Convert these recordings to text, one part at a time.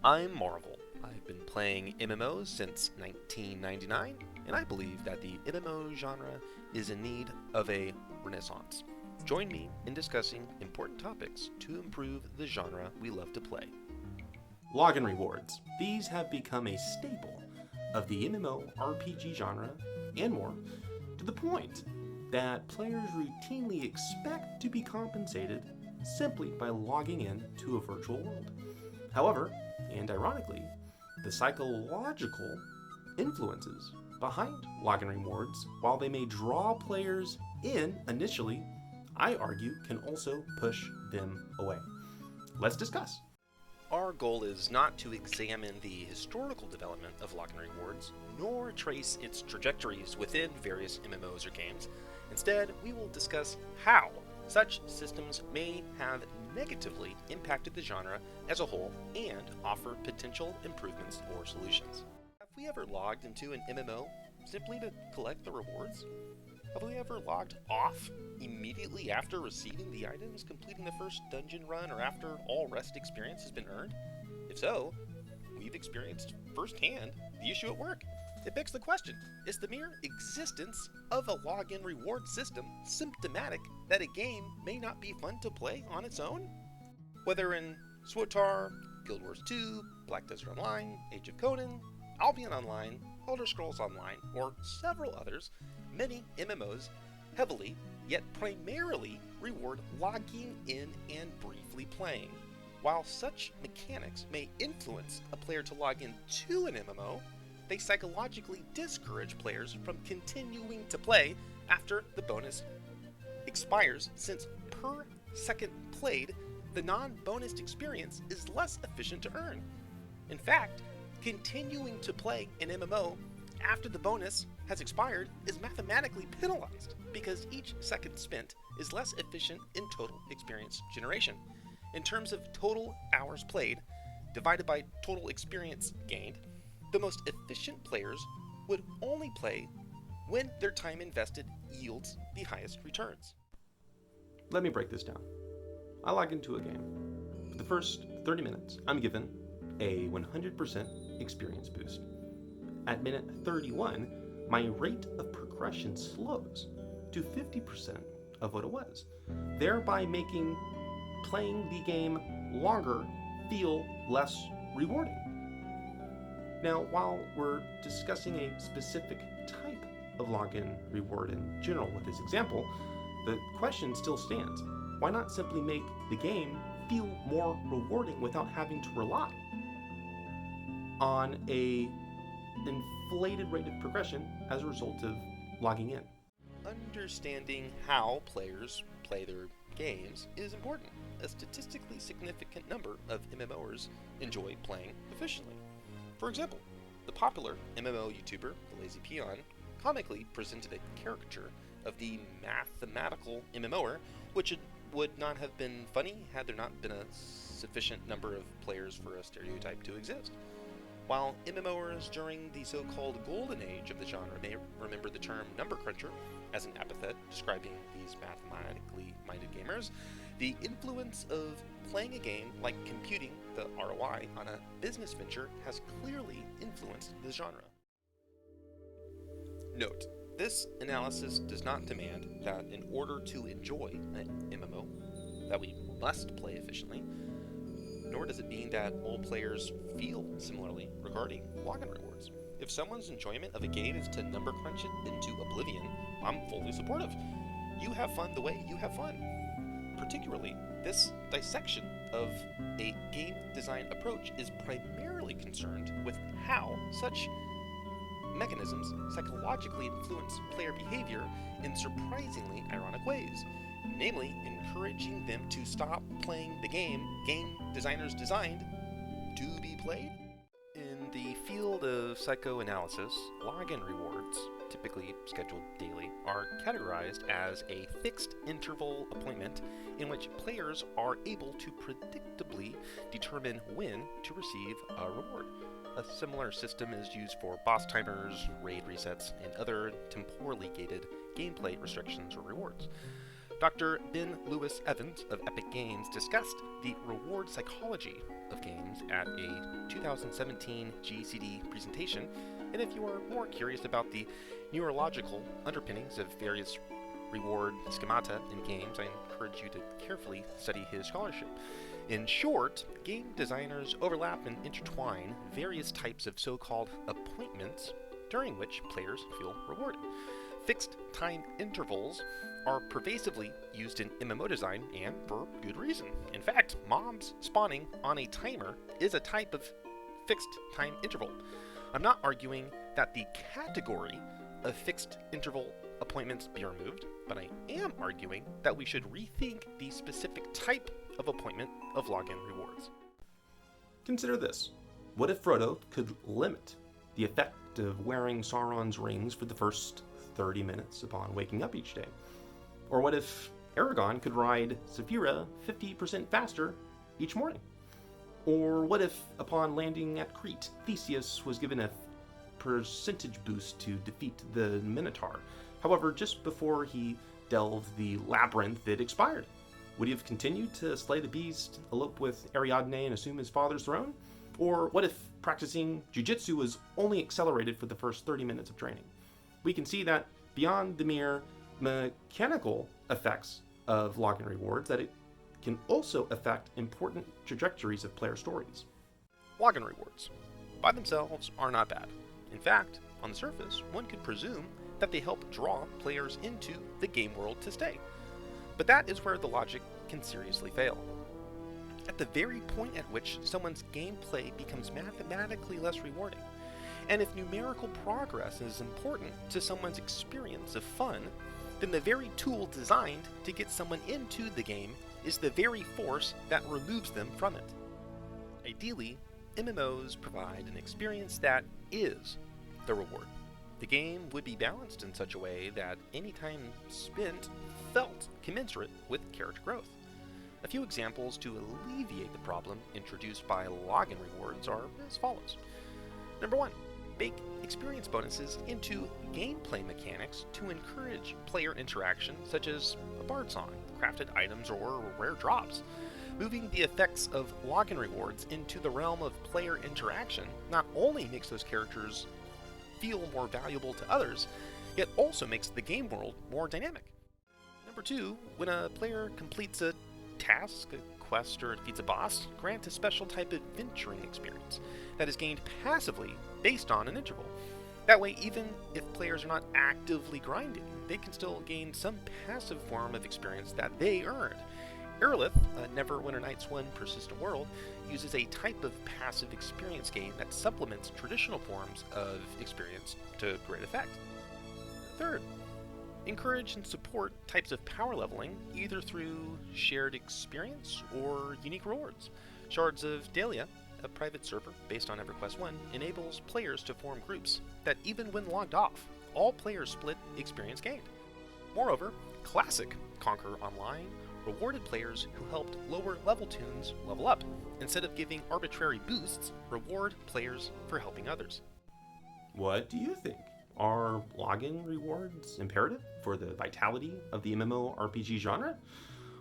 I'm Marvel. I've been playing MMOs since 1999, and I believe that the MMO genre is in need of a renaissance. Join me in discussing important topics to improve the genre we love to play. Login rewards. These have become a staple of the MMORPG genre and more, to the point that players routinely expect to be compensated simply by logging in to a virtual world. However, and ironically, the psychological influences behind login rewards, while they may draw players in initially, I argue can also push them away. Let's discuss. Our goal is not to examine the historical development of login rewards, nor trace its trajectories within various MMOs or games. Instead, we will discuss how such systems may have negatively impacted the genre as a whole and offer potential improvements or solutions. Have we ever logged into an MMO simply to collect the rewards? Have we ever logged off immediately after receiving the items, completing the first dungeon run, or after all rest experience has been earned? If so, we've experienced firsthand the issue at work. It begs the question, is the mere existence of a login reward system symptomatic that a game may not be fun to play on its own? Whether in SWTOR, Guild Wars 2, Black Desert Online, Age of Conan, Albion Online, Elder Scrolls Online, or several others, many MMOs heavily, yet primarily, reward logging in and briefly playing. While such mechanics may influence a player to log into an MMO, they psychologically discourage players from continuing to play after the bonus expires, since per second played, the non-bonused experience is less efficient to earn. In fact, continuing to play an MMO after the bonus has expired is mathematically penalized because each second spent is less efficient in total experience generation. In terms of total hours played divided by total experience gained, the most efficient players would only play when their time invested yields the highest returns. Let me break this down. I log into a game. For the first 30 minutes, I'm given a 100% experience boost. At minute 31, my rate of progression slows to 50% of what it was, thereby making playing the game longer feel less rewarding. Now, while we're discussing a specific type of login reward in general with this example, the question still stands. Why not simply make the game feel more rewarding without having to rely on a inflated rate of progression as a result of logging in? Understanding how players play their games is important. A statistically significant number of MMOers enjoy playing efficiently. For example, the popular MMO YouTuber, The Lazy Peon, comically presented a caricature of the mathematical MMOer, which would not have been funny had there not been a sufficient number of players for a stereotype to exist. While MMOers during the so-called golden age of the genre may remember the term number cruncher as an epithet describing these mathematically minded gamers, the influence of playing a game like computing the ROI on a business venture has clearly influenced the genre. Note, this analysis does not demand that in order to enjoy an MMO, that we must play efficiently, nor does it mean that all players feel similarly regarding login rewards. If someone's enjoyment of a game is to number crunch it into oblivion, I'm fully supportive. You have fun the way you have fun. Particularly, this dissection of a game design approach is primarily concerned with how such mechanisms psychologically influence player behavior in surprisingly ironic ways, namely encouraging them to stop playing the game designers designed to be played. In the field of psychoanalysis, login rewards, typically scheduled daily, are categorized as a fixed interval appointment in which players are able to predictably determine when to receive a reward. A similar system is used for boss timers, raid resets, and other temporally gated gameplay restrictions or rewards. Dr. Ben Lewis Evans of Epic Games discussed the reward psychology of games at a 2017 GCD presentation, and if you are more curious about the neurological underpinnings of various reward schemata in games, I encourage you to carefully study his scholarship. In short, game designers overlap and intertwine various types of so-called appointments during which players feel rewarded. Fixed time intervals are pervasively used in MMO design, and for good reason. In fact, mobs spawning on a timer is a type of fixed time interval. I'm not arguing that the category of fixed interval appointments be removed, but I am arguing that we should rethink the specific type of appointment of login rewards. Consider this. What if Frodo could limit the effect of wearing Sauron's rings for the first 30 minutes upon waking up each day? Or what if Aragorn could ride Saphira 50% faster each morning? Or what if, upon landing at Crete, Theseus was given a percentage boost to defeat the Minotaur? However, just before he delved the labyrinth, it expired. Would he have continued to slay the beast, elope with Ariadne, and assume his father's throne? Or what if practicing jujitsu was only accelerated for the first 30 minutes of training? We can see that beyond the mere mechanical effects of login rewards, that it can also affect important trajectories of player stories. Login rewards, by themselves, are not bad. In fact, on the surface, one could presume that they help draw players into the game world to stay. But that is where the logic can seriously fail. At the very point at which someone's gameplay becomes mathematically less rewarding, and if numerical progress is important to someone's experience of fun, then the very tool designed to get someone into the game is the very force that removes them from it. Ideally, MMOs provide an experience that is the reward. The game would be balanced in such a way that any time spent felt commensurate with character growth. A few examples to alleviate the problem introduced by login rewards are as follows. Number 1. Bake experience bonuses into gameplay mechanics to encourage player interaction, such as a bard song, crafted items, or rare drops. Moving the effects of login rewards into the realm of player interaction not only makes those characters feel more valuable to others, yet also makes the game world more dynamic. Number 2, when a player completes a task, a quest, or defeats a boss, grant a special type of adventuring experience that is gained passively based on an interval. That way, even if players are not actively grinding, they can still gain some passive form of experience that they earned. Aerolith, Neverwinter Nights 1 Persistent World, uses a type of passive experience gain that supplements traditional forms of experience to great effect. Third, encourage and support types of power leveling either through shared experience or unique rewards. Shards of Dahlia, a private server based on EverQuest 1, enables players to form groups that even when logged off, all players split experience gained. Moreover, Classic Conquer Online rewarded players who helped lower level tunes level up. Instead of giving arbitrary boosts, reward players for helping others. What do you think? Are login rewards imperative for the vitality of the MMORPG genre?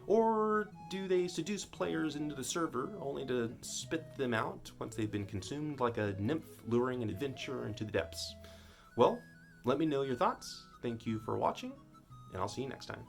Or do they seduce players into the server only to spit them out once they've been consumed like a nymph luring an adventurer into the depths? Well, let me know your thoughts. Thank you for watching, and I'll see you next time.